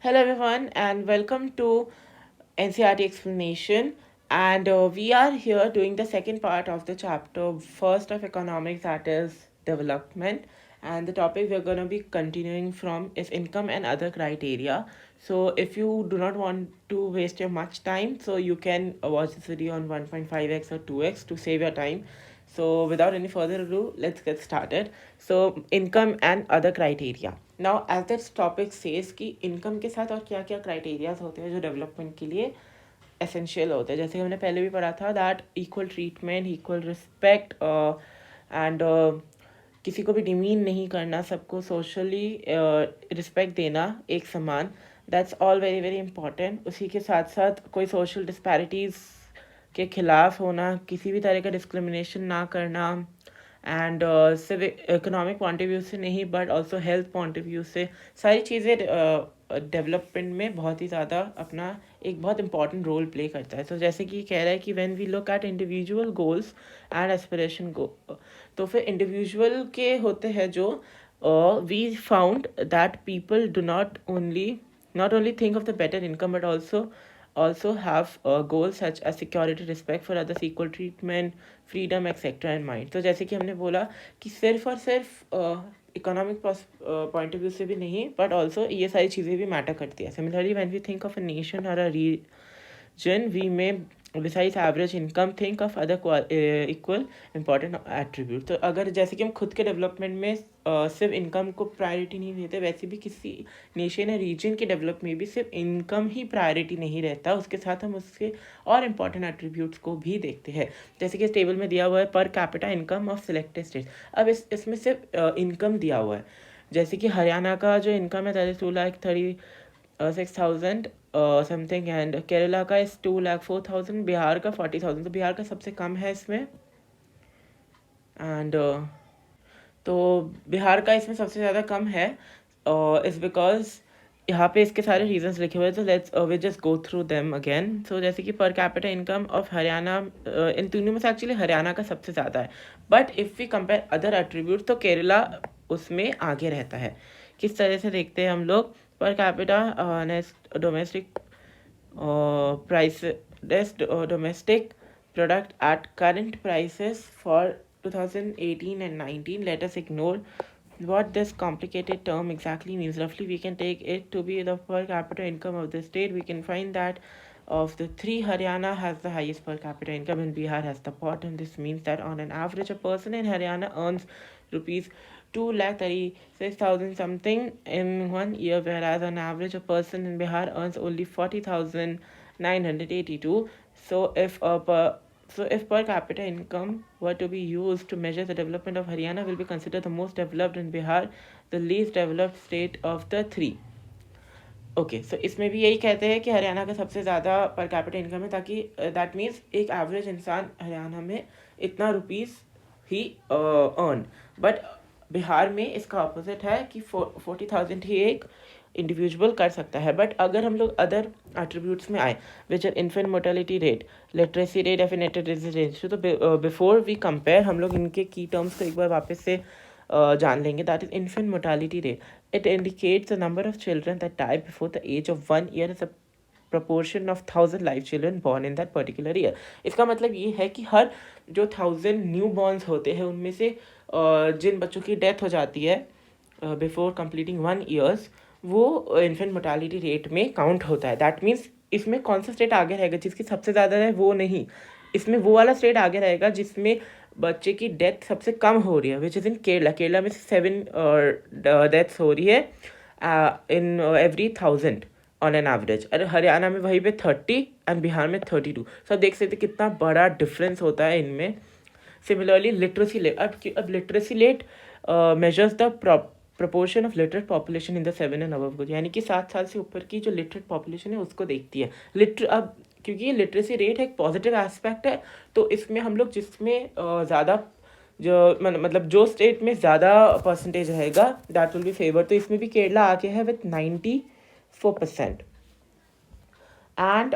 Hello, everyone, and welcome to NCRT Explanation. And we are here doing the second part of the chapter, first of economics, that is development. And the topic we're going to be continuing from is income and other criteria. So, if you do not want to waste your much time, so you can watch this video on 1.5x or 2x to save your time. So without any further ado, let's get started. So income and other criteria. Now as this topic says कि income के साथ और क्या क्या criterias होते हैं जो development के लिए essential होते हैं, जैसे कि हमने पहले भी पढ़ा था that equal treatment, equal respect and किसी को भी डिमीन नहीं करना, सबको सोशली रिस्पेक्ट देना एक समान, that's all very very important. उसी के साथ साथ कोई सोशल डिस्पैरिटीज़ के खिलाफ होना, किसी भी तरह का डिस्क्रिमिनेशन ना करना, एंड सिर्फ इकोनॉमिक पॉइंट ऑफ व्यू से नहीं but also health point of view से सारी चीज़ें डेवलपमेंट में बहुत ही ज़्यादा अपना एक बहुत इंपॉर्टेंट रोल प्ले करता है. तो जैसे कि कह रहा है कि when we look at individual goals and aspiration go, तो फिर इंडिविजुअल के होते हैं जो we found that people do not only think of the better income but also have goals such as security, respect for others, equal treatment, freedom, etc. in mind. तो जैसे कि हमने बोला कि सिर्फ और सिर्फ इकोनॉमिक पॉइंट ऑफ व्यू से भी नहीं बट ऑल्सो ये सारी चीज़ें भी मैटर करती है. Similarly when we think of a nation or a region, we may besides average income think of other equal important attribute. तो अगर जैसे कि हम खुद के डेवलपमेंट में सिर्फ इनकम को प्रायोरिटी नहीं देते, वैसे भी किसी नेशन या रीजन के डेवलप में भी सिर्फ इनकम ही प्रायोरिटी नहीं रहता, उसके साथ हम उसके और इम्पॉर्टेंट एट्रीब्यूट्स को भी देखते हैं. जैसे कि इस टेबल में दिया हुआ है पर capita income of selected state. अब इसमें सिर्फ इनकम दिया हुआ है. जैसे कि हरियाणा का जो इनकम है that is 2,36,000 something, and Kerala का इस 2,04,000, बिहार का 40,000. तो बिहार का सबसे कम है इसमें, एंड तो बिहार का इसमें सबसे ज़्यादा कम है इस बिकॉज यहाँ पे इसके सारे रीजंस लिखे हुए हैं. तो let's we just go through them again. So जैसे कि per capita income of Haryana, इन तीनों में से एक्चुअली हरियाणा का सबसे ज़्यादा है, but if we compare other attribute तो केरला उसमें आगे रहता है. किस तरह से देखते हैं हम लोग per capita domestic price domestic product at current prices for 2018 and 19. Let us ignore what this complicated term exactly means. Roughly we can take it to be the per capita income of the state. We can find that of the three, Haryana has the highest per capita income and Bihar has the bottom. This means that on an average a person in Haryana earns rupees 2,36,000 something in 1 year, whereas on average a person in Bihar earns only 40,982. So if per capita income were to be used to measure the development of Haryana, will be considered the most developed and Bihar the least developed state of the three. Okay, so इसमें भी यही कहते हैं कि हरियाणा का सबसे ज़्यादा पर कैपिटा इनकम है, ताकि दैट मीन्स एक एवरेज इंसान हरियाणा में इतना rupees he earn. But Bihar में इसका ऑपोजिट है कि 40,000 ही एक इंडिविजुअल कर सकता है. बट अगर हम लोग अदर एट्रीब्यूट्स में आए which are infant mortality rate, literacy rate, डेफिनेटेड रेजिडेंस, तो बिफोर वी कंपेयर हम लोग इनके की टर्म्स को एक बार वापस से जान लेंगे. That is infant mortality rate. It indicates the number of children that die before the age of 1 year as a proportion of 1,000 live children born in that particular year. इसका मतलब ये है कि हर जो 1,000 न्यू बॉर्न्स होते हैं उनमें से जिन बच्चों की डेथ हो जाती है बिफोर कंप्लीटिंग 1 ईयर्स, वो इन्फेंट मोर्टालिटी रेट में काउंट होता है. दैट मीन्स इसमें कौन सा स्टेट आगे रहेगा, जिसकी सबसे ज़्यादा है वो नहीं, इसमें वो वाला स्टेट आगे रहेगा जिसमें बच्चे की डेथ सबसे कम हो रही है, which is in Kerala. Kerala में 7 डेथ्स हो रही है in every 1,000 on an average. अरे हरियाणा में वहीं पे 30 एंड बिहार में 32. सो आप देख सकते कितना बड़ा डिफरेंस होता है इनमें. सिमिलरली लिटरेसी रेट, अब literacy rate measures the proportion of literate population in the 7 and above group, यानी कि 7 साल से ऊपर की जो लिटरेट पॉपुलेशन है उसको देखती है. अब क्योंकि ये लिटरेसी रेट एक पॉजिटिव एस्पेक्ट है, तो इसमें हम लोग जिसमें ज़्यादा जो मतलब जो स्टेट में ज़्यादा परसेंटेज रहेगा दैट विल बी फेवर. तो इसमें भी केरला आगे है विथ 94%. एंड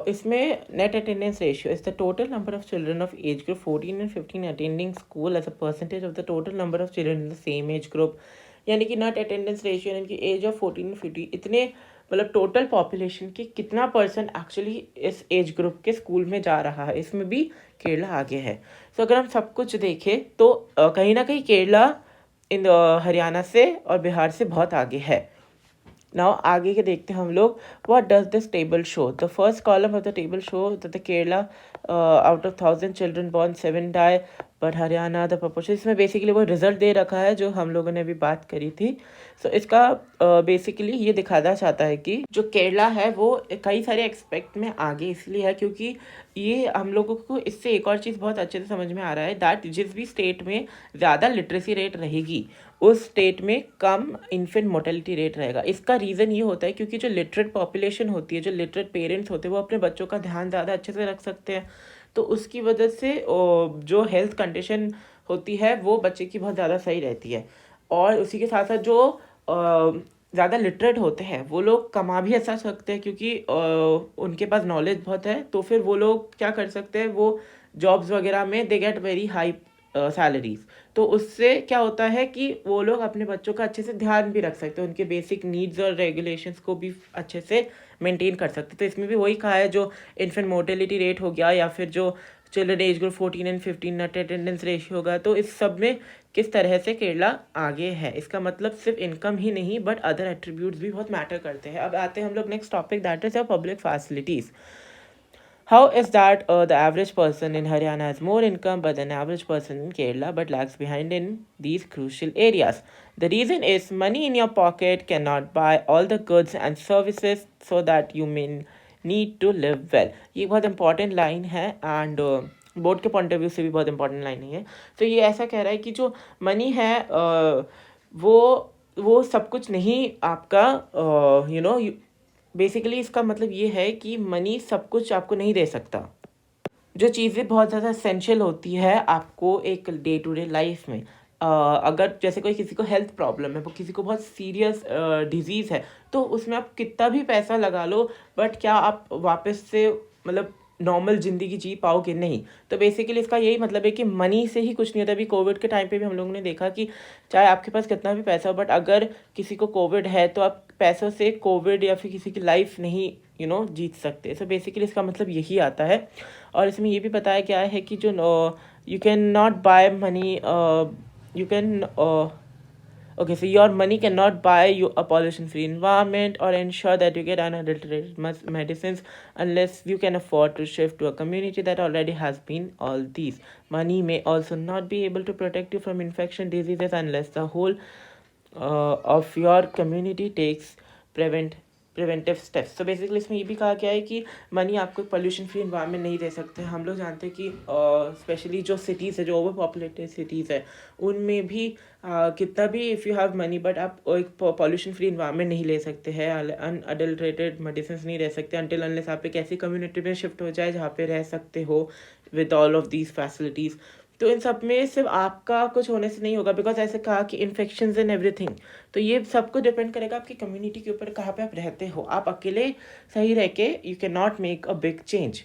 इसमें net attendance ratio is the total number of children of age group 14 and 15 attending school as a percentage of the total number of children in the same age group यानी कि not attendance ratio, यानी कि as of 14-15, इतने मतलब total population के कितना percent actually इस age group के स्कूल में जा रहा है, इसमें भी केरला आगे है। सो अगर हम सब कुछ देखें तो कहीं ना कहीं केरला इन हरियाणा से और बिहार से बहुत आगे है। नाउ आगे के देखते हैं हम लोग, what does this table show. The first column of the table show the Kerala out of 1000 children born 7 die, but Haryana the proportion. इसमें बेसिकली वो रिजल्ट दे रखा है जो हम लोगों ने अभी बात करी थी। सो इसका बेसिकली ये दिखाना चाहता है कि जो केरला है वो कई सारे एक्सपेक्ट में आगे इसलिए है क्योंकि ये हम लोगों को इससे एक और चीज़ बहुत अच्छे से समझ में आ रहा है दैट जिस भी स्टेट में ज़्यादा लिटरेसी रेट रहेगी उस स्टेट में कम इन्फेंट मोर्टेलिटी रेट रहेगा। इसका रीज़न ये होता है क्योंकि जो लिटरेट पॉपुलेशन होती है, जो लिटरेट पेरेंट्स होते हैं, वो अपने बच्चों का ध्यान ज़्यादा अच्छे से रख सकते हैं। तो उसकी वजह से जो हेल्थ कंडीशन होती है वो बच्चे की बहुत ज़्यादा सही रहती है। और उसी के साथ साथ जो ज़्यादा लिटरेट होते हैं वो लोग कमा भी अच्छा सकते हैं क्योंकि उनके पास नॉलेज बहुत है। तो फिर वो लोग क्या कर सकते हैं, वो जॉब्स वगैरह में they get very high salaries. तो उससे क्या होता है कि वो लोग अपने बच्चों का अच्छे से ध्यान भी रख सकते हैं, उनके बेसिक नीड्स और रेगुलेशंस को भी अच्छे से मेंटेन कर सकते हैं। तो इसमें भी वही कहा है, जो इन्फेंट मोर्टेलिटी रेट हो गया या फिर जो children age group 14 and 15 net attendance ratio होगा, तो इस सब में किस तरह से केरला आगे है। इसका मतलब सिर्फ इनकम ही नहीं बट अदर एट्रीब्यूट्स भी बहुत मैटर करते हैं। अब आते हैं हम लोग next topic, that is public facilities. How is that the average person in Haryana has more income but an average person in Kerala but lags behind in these crucial areas? The reason is money in your pocket cannot buy all the goods and services so that you may need to live well. ये बहुत important line है and board के point of view से भी बहुत important line है। तो ये ऐसा कह रहा है कि जो मनी है वो सब कुछ नहीं आपका बेसिकली इसका मतलब ये है कि मनी सब कुछ आपको नहीं दे सकता। जो चीज़ें बहुत ज़्यादा एसेंशियल होती है आपको एक डे टू डे लाइफ में, अगर जैसे कोई किसी को हेल्थ प्रॉब्लम है, वो किसी को बहुत सीरियस डिजीज़ है, तो उसमें आप कितना भी पैसा लगा लो बट क्या आप वापस से मतलब नॉर्मल ज़िंदगी जी पाओगे? नहीं। तो बेसिकली इसका यही मतलब है कि मनी से ही कुछ नहीं होता। अभी कोविड के टाइम पे भी हम लोगों ने देखा कि चाहे आपके पास कितना भी पैसा हो बट अगर किसी को कोविड है तो आप पैसों से कोविड या फिर किसी की लाइफ नहीं जीत सकते। सो बेसिकली इसका मतलब यही आता है। और इसमें ये भी बताया गया है कि जो you can not buy money, you can okay, so your money cannot buy you a pollution free environment or ensure that you get unadulterated medicines unless you can afford to shift to a community that already has been all these. Money may also not be able to protect you from infection diseases unless the whole of your community takes preventive steps. तो basically इसमें ये भी कहा गया है कि money आपको pollution free environment नहीं दे सकते। हम लोग जानते हैं कि स्पेशली जो सिटीज़ है, जो ओवर पॉपुलेटेड सिटीज़ है, उनमें भी कितना भी if you have money but आप एक पॉल्यूशन फ्री इन्वायरमेंट नहीं ले सकते हैं, अनअडल्ट्रेटेड मेडिसिन नहीं रह सकते अनटिल अनलेस आप एक ऐसी कम्युनिटी में शिफ्ट हो जाए जहाँ पे रह सकते हो with all of these facilities. तो इन सब में सिर्फ आपका कुछ होने से नहीं होगा, बिकॉज ऐसे कहा कि इन्फेक्शंस एंड एवरीथिंग। तो ये सब कुछ डिपेंड करेगा आपकी कम्युनिटी के ऊपर, कहाँ पे आप रहते हो। आप अकेले सही रह के you can not make a big change.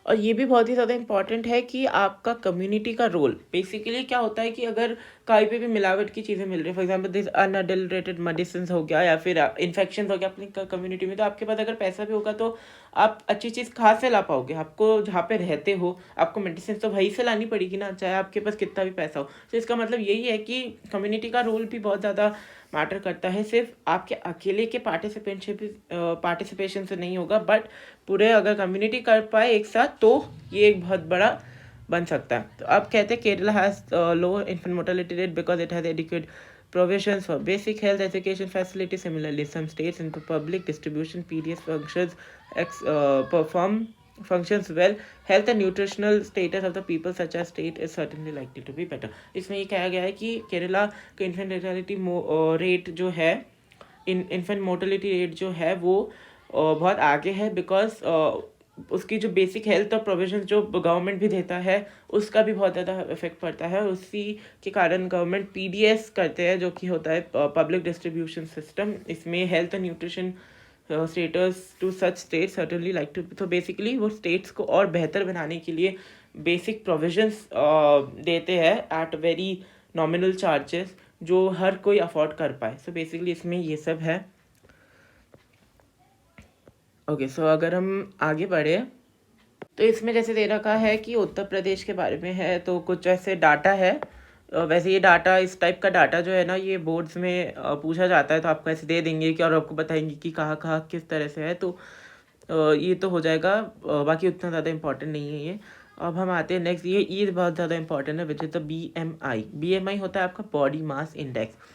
और ये भी बहुत ही ज़्यादा इंपॉर्टेंट है कि आपका कम्युनिटी का रोल। बेसिकली क्या होता है कि अगर कहीं पे भी मिलावट की चीज़ें मिल रही है, for example this unadulterated medicine हो गया या फिर इन्फेक्शन हो गया अपनी कम्युनिटी में, तो आपके पास अगर पैसा भी होगा तो आप अच्छी चीज़ कहाँ से ला पाओगे? आपको जहाँ पे रहते हो आपको मेडिसिन तो वहीं से लानी पड़ेगी ना, चाहे आपके पास कितना भी पैसा हो। तो इसका मतलब यही है कि कम्युनिटी का रोल भी बहुत ज़्यादा मैटर करता है। सिर्फ आपके अकेले के पार्टिसिपेशन से नहीं होगा बट पूरे अगर कम्युनिटी कर पाए एक साथ तो ये एक बहुत बड़ा बन सकता है। तो अब कहते हैं Kerala has low infant mortality rate because it has adequate provisions for basic health education facilities. Similarly, some states into public distribution PDS perform functions well. Health and nutritional status of the people such as state is certainly likely to be better. इसमें ये कहा गया है कि केरला का infant mortality rate जो है, infant mortality rate जो है वो बहुत आगे है बिकॉज उसकी जो बेसिक हेल्थ और प्रोविजन जो गवर्नमेंट भी देता है उसका भी बहुत ज़्यादा इफेक्ट पड़ता है। उसी के कारण गवर्नमेंट पीडीएस करते हैं जो कि होता है पब्लिक डिस्ट्रीब्यूशन सिस्टम। इसमें health and nutrition status to such state certainly like to. तो बेसिकली वो स्टेट्स को और बेहतर बनाने के लिए बेसिक प्रोविजंस देते हैं एट वेरी नॉमिनल चार्जेस जो हर कोई अफोर्ड कर पाए। सो बेसिकली इसमें ये सब है। ओके, सो अगर हम आगे बढ़े तो इसमें जैसे दे रखा है कि उत्तर प्रदेश के बारे में है, तो कुछ ऐसे डाटा है। वैसे ये डाटा, इस टाइप का डाटा जो है ना, ये बोर्ड्स में पूछा जाता है, तो आपको ऐसे दे देंगे कि और आपको बताएंगे कि कहाँ कहाँ किस तरह से है। तो ये तो हो जाएगा, बाकी उतना ज़्यादा इंपॉर्टेंट नहीं है ये। अब हम आते हैं नेक्स्ट, ये बहुत ज़्यादा इंपॉर्टेंट है, which is the BMI। BMI होता है आपका बॉडी मास इंडेक्स।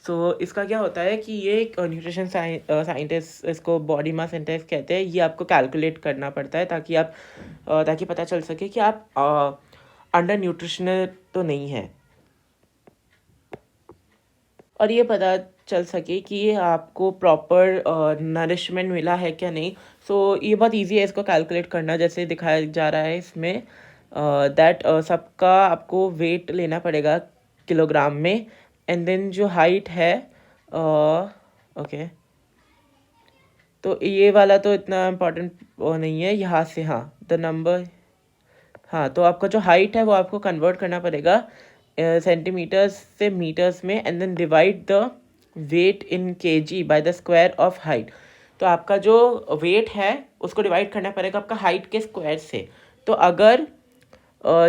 सो इसका क्या होता है कि ये एक न्यूट्रिशन साइंटिस्ट इसको बॉडी मास इंडेक्स कहते हैं। ये आपको कैलकुलेट करना पड़ता है ताकि पता चल सके कि आप अंडर न्यूट्रिशनल तो नहीं है, और ये पता चल सके कि आपको प्रॉपर नरिशमेंट मिला है क्या नहीं। सो ये बहुत इजी है इसको कैलकुलेट करना, जैसे दिखाया जा रहा है इसमें दैट सबका आपको वेट लेना पड़ेगा किलोग्राम में, एंड देन जो हाइट है ओके, तो ये वाला तो इतना इम्पोर्टेंट नहीं है यहाँ से। हाँ, द नंबर, हाँ, तो आपका जो हाइट है वो आपको कन्वर्ट करना पड़ेगा सेंटीमीटर्स से मीटर्स में, and then divide the weight in KG by the square of height. तो आपका जो वेट है उसको डिवाइड करना पड़ेगा आपका हाइट के स्क्वायर से। तो अगर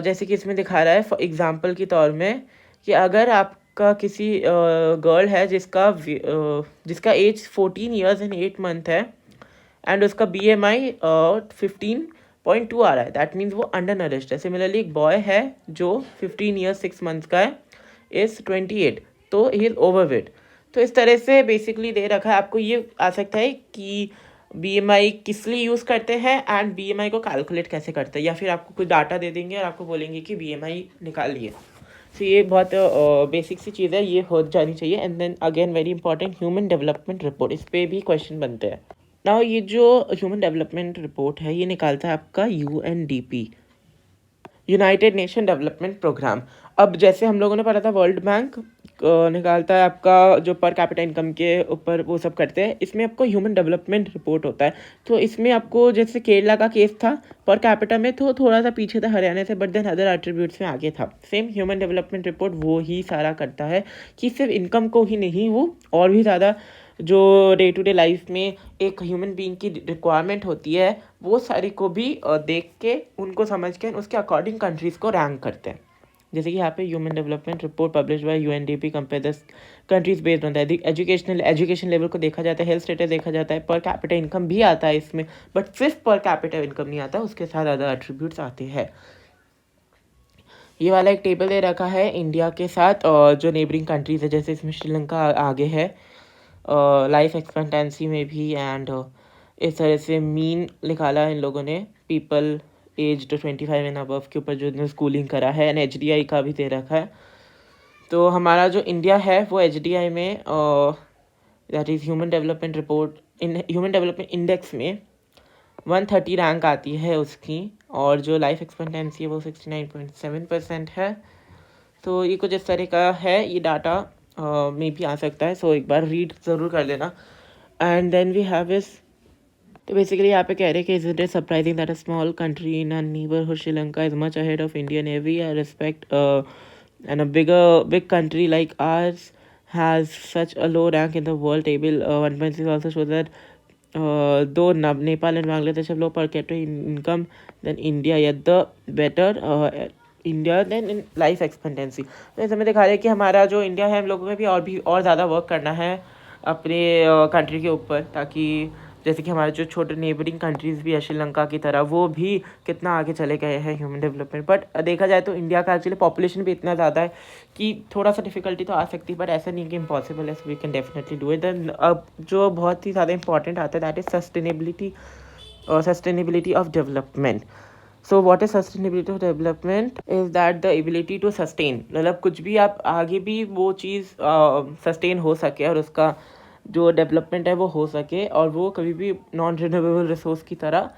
जैसे कि इसमें दिखा रहा है फॉर एग्जांपल के तौर में, कि अगर आपका किसी गर्ल है जिसका एज 14 ईयर्स एंड 8 मंथ है, एंड उसका BMI 15.2 आ रहा है, दैट मीन्स वो अंडर नरिश्ड है। सिमिलरली एक बॉय है जो 15 ईयर्स 6 मंथ्स का है, इज 28, तो ही इज़ ओवरवेट। तो इस तरह से बेसिकली दे रखा है, आपको ये आ सकता है कि BMI किस लिए यूज़ करते हैं एंड BMI को कैलकुलेट कैसे करते हैं, या फिर आपको कुछ डाटा दे देंगे और आपको बोलेंगे कि BMI निकालिए। तो ये बहुत बेसिक सी चीज़ है, ये हो जानी चाहिए। And then again very important, human development report, इस पर भी क्वेश्चन बनते हैं ना। ये जो ह्यूमन डेवलपमेंट रिपोर्ट है ये निकालता है आपका UNDP, United Nation Development Programme. अब जैसे हम लोगों ने पढ़ा था वर्ल्ड बैंक निकालता है आपका जो पर कैपिटा इनकम के ऊपर वो सब करते हैं, इसमें आपको ह्यूमन डेवलपमेंट रिपोर्ट होता है। तो इसमें आपको जैसे केरला का केस था पर कैपिटा में, तो थोड़ा सा पीछे था हरियाणा से, बट देन अदर एट्रीब्यूट्स में आगे था। सेम ह्यूमन डेवलपमेंट रिपोर्ट वो ही सारा करता है कि सिर्फ इनकम को ही नहीं, वो और भी ज़्यादा जो डे टू डे लाइफ में एक ह्यूमन बीइंग की रिक्वायरमेंट होती है वो सारी को भी देख के, उनको समझ के उसके अकॉर्डिंग कंट्रीज़ को रैंक करते हैं। जैसे कि यहाँ पे human development report publish by UNDP compare the countries based on the education level को देखा जाता है, हेल्थ स्टेटस देखा जाता है, पर कैपिटा इनकम भी आता है इसमें, बट सिर्फ पर कैपिटा इनकम नहीं आता, उसके साथ अदर एट्रीब्यूट्स आते हैं। ये वाला एक टेबल दे रखा है इंडिया के साथ और जो नेबरिंग कंट्रीज है, जैसे इसमें श्रीलंका आगे है लाइफ एक्सपेक्टेंसी में भी, एंड इस तरह से मीन निकाला है इन लोगों ने पीपल एज 25 एंड अबव के ऊपर जो स्कूलिंग करा है, एंड HDI का भी दे रखा है। तो हमारा जो इंडिया है वो HDI में that is human development report, in human development index में 130 रैंक आती है उसकी, और जो लाइफ एक्सपेक्टेंसी है वो 69.7% है। तो ये कुछ इस तरह का है, ये डाटा में भी आ सकता है, सो एक बार रीड ज़रूर कर लेना। एंड देन वी हैव इस, तो बेसिकली यहाँ पे कह रहे हैं कि is it surprising that a small country in a neighbourhood Sri Lanka is much ahead of India navy respect, and a big country like ours has such a low rank in the world table. 1.6 also shows that though Nepal and Bangladesh have low per capita income than India, yet the better India than in life expectancy. तो इस समय दिखा रहे हैं कि हमारा जो India है हम लोगों में भी और ज़्यादा वर्क करना है अपने कंट्री के ऊपर, ताकि जैसे कि हमारे जो छोटे नेबरिंग कंट्रीज़ भी है श्रीलंका की तरह, वो भी कितना आगे चले गए हैं ह्यूमन डेवलपमेंट। बट देखा जाए तो इंडिया का एक्चुअली पॉपुलेशन भी इतना ज़्यादा है कि थोड़ा सा डिफिकल्टी तो आ सकती है, बट ऐसा नहीं कि इम्पॉसिबल है, so we can definitely do it. Then अब जो बहुत ही ज़्यादा इंपॉर्टेंट आता है that is sustainability of development. So what is sustainability of development is that the ability to sustain, मतलब कुछ भी आप आगे भी वो चीज़ सस्टेन हो सके और उसका जो डेवलपमेंट है वो हो सके, और वो कभी भी नॉन रिन्यूएबल रिसोर्स की तरह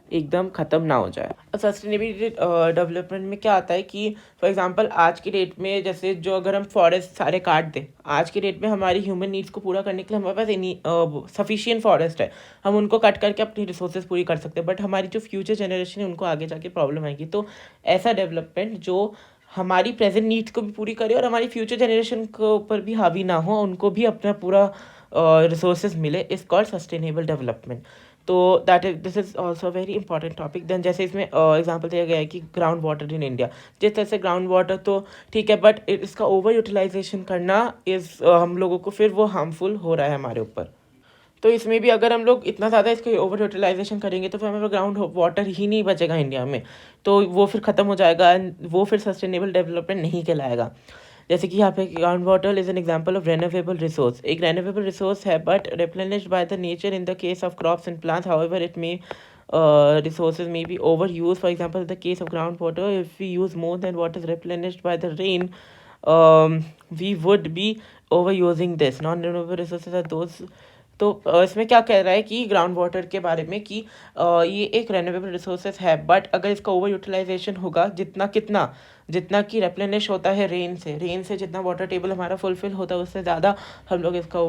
एकदम ख़त्म ना हो जाए। सस्टेनेबिलिटी डेवलपमेंट में क्या आता है कि फॉर एग्जांपल आज की डेट में जैसे जो अगर हम फॉरेस्ट सारे काट दें, आज की डेट में हमारी ह्यूमन नीड्स को पूरा करने के लिए हमारे पास सफिशिएंट फॉरेस्ट है, हम उनको कट करके अपनी रिसोर्सेज पूरी कर सकते हैं, बट हमारी जो फ्यूचर जनरेशन है उनको आगे जाके प्रॉब्लम आएगी। तो ऐसा डेवलपमेंट जो हमारी प्रेजेंट नीड्स को भी पूरी करे और हमारी फ्यूचर जनरेशन के ऊपर भी हावी ना हो, उनको भी अपना पूरा रिसोर्सेज मिले, इज कॉल्ड सस्टेनेबल डेवलपमेंट। तो that is this is also very important topic. Then जैसे इसमें एग्जांपल दिया गया है कि ग्राउंड वाटर इन इंडिया, जिस तरह से ग्राउंड वाटर तो ठीक है, बट इसका ओवर यूटिलाइजेशन करना इज हम लोगों को फिर वो हार्मफुल हो रहा है हमारे ऊपर। तो इसमें भी अगर हम लोग इतना ज़्यादा इसके ओवर यूटिलाइजेशन करेंगे तो फिर हमारे ग्राउंड वाटर ही नहीं बचेगा इंडिया में, तो वो फिर ख़त्म हो जाएगा एंड वो फिर सस्टेनेबल डेवलपमेंट नहीं कहलाएगा। जैसे कि यहाँ पे ground water is an example of renewable resource, एक रेनोवेबल रिसोर्स है but replenished by the nature in the case of crops and plants, however it may resources may be overused. For example, in the case of groundwater, if we use more than what is replenished by the rain, we would be overusing this. Non-renewable resources are those। तो इसमें क्या कह रहा है कि ground water के बारे में कि ये एक रेन्यूएबल रिसोर्सेज है, बट अगर इसका ओवर यूटिलाइजेशन होगा, जितना कितना जितना कि रेप्लेनिश होता है रेन से जितना वाटर टेबल हमारा फुलफिल होता है उससे ज़्यादा हम लोग इसका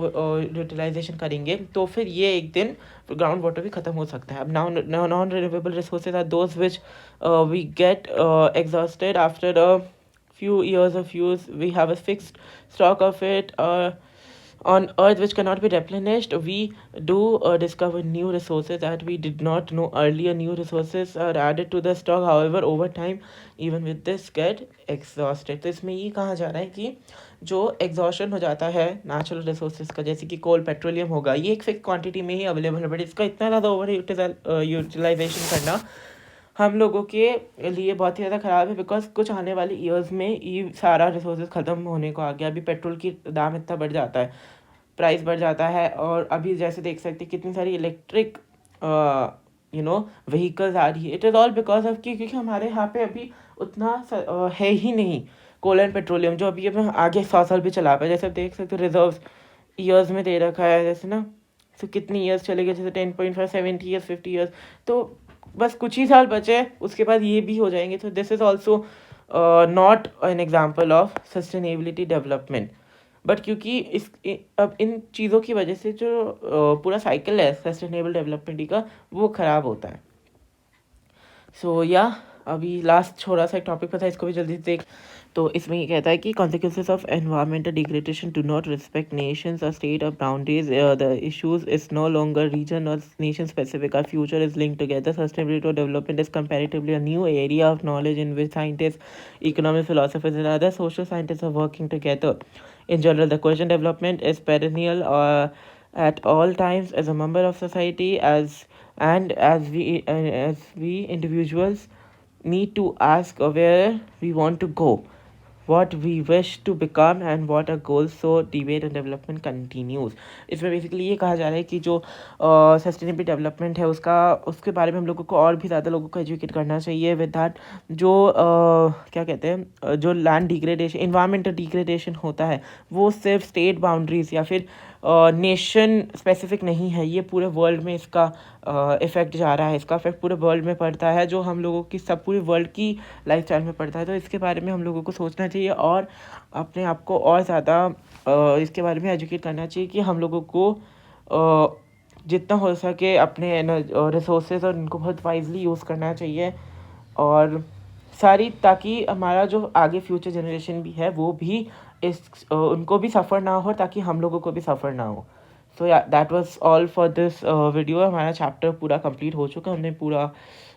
यूटिलाइजेशन करेंगे, तो फिर ये एक दिन ग्राउंड वाटर भी ख़त्म हो सकता है। अब non renewable resources are those which we get exhausted after a few years of use. We have a fixed stock of it on earth which cannot be replenished. We do discover new resources that we did not know earlier. New resources are added to the stock, however over time even with this get exhausted। तो इसमें ये कहा जा रहा है कि जो exhaustion हो जाता है नेचुरल रिसोर्सेज का, जैसे कि कोल पेट्रोलियम होगा, ये एक फिक्स क्वांटिटी में ही अवेलेबल है, बट इसका इतना ज़्यादा ओवर यूटिलाइजेशन करना हम लोगों के लिए बहुत ही ज़्यादा ख़राब है, बिकॉज कुछ आने वाले ईयर्स में ये सारा रिसोर्सेज ख़त्म होने को आ गया। अभी पेट्रोल की दाम इतना बढ़ जाता है, प्राइस बढ़ जाता है, और अभी जैसे देख सकते हैं कितनी सारी इलेक्ट्रिक व्हीकल्स आ रही है। It is all because of क्योंकि हमारे यहाँ पे अभी उतना है ही नहीं कोल एंड पेट्रोलियम जो अभी हम आगे 100 साल भी चला पाए। जैसे आप देख सकते हो रिजर्व ईयर्स में दे रखा है, जैसे ना तो कितनी ईयर्स चलेंगे, जैसे 10.5 70 ईयर्स 50 ईयर्स, तो बस कुछ ही साल बचे, उसके बाद ये भी हो जाएंगे। तो this is also not an example of sustainability development. But क्योंकि अब इन चीज़ों की वजह से जो पूरा साइकिल है सस्टेनेबल डेवलपमेंट का वो ख़राब होता है। सो या अभी लास्ट थोड़ा सा एक टॉपिक पर था, इसको भी जल्दी से देख। तो इसमें ये कहता है कि consequences of environmental degradation do not respect nations or state or boundaries. The issues is no longer region or nation specific. Our future is linked together. Sustainability or development is comparatively a new area of knowledge in which scientists, economists, philosophers, and other social scientists are working together. In general, the question development is perennial at all times as a member of society, as we individuals need to ask where we want to go, what we wish to become and what our goals, so debate and development continues। इसमें basically ये कहा जा रहा है कि जो sustainable development है उसके बारे में हम लोगों को और भी ज़्यादा लोगों को एजुकेट करना चाहिए। विद दैट जो क्या कहते हैं जो लैंड डिग्रेडेशन, इन्वायरमेंटल डिग्रेडेशन होता है वो सिर्फ स्टेट बाउंड्रीज या फिर नेशन स्पेसिफिक नहीं है, ये पूरे वर्ल्ड में इसका इफ़ेक्ट जा रहा है, इसका इफेक्ट पूरे वर्ल्ड में पड़ता है, जो हम लोगों की सब पूरे वर्ल्ड की लाइफस्टाइल में पड़ता है। तो इसके बारे में हम लोगों को सोचना चाहिए और अपने आप को और ज़्यादा इसके बारे में एजुकेट करना चाहिए कि हम लोगों को जितना हो सके अपने रिसोर्सेज और उनको बहुत वाइजली यूज़ करना चाहिए, और सारी ताकि हमारा जो आगे फ्यूचर जनरेशन भी है वो भी उनको भी सफ़र ना हो, ताकि हम लोगों को भी सफ़र ना हो। सो या that was all for this video. हमारा चैप्टर पूरा कंप्लीट हो चुका, हमने पूरा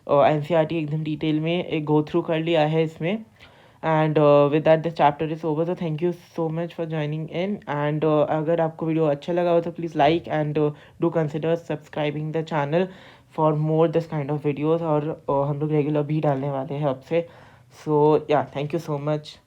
एनसीईआरटी एकदम डिटेल में एक गो थ्रू कर लिया है इसमें, and with that the chapter is over. तो thank you so much for joining in, and अगर आपको वीडियो अच्छा लगा हो तो please like and do consider subscribing the channel for more this kind of videos, और हम लोग रेगुलर भी डालने वाले हैं अब से। सो या थैंक यू सो मच।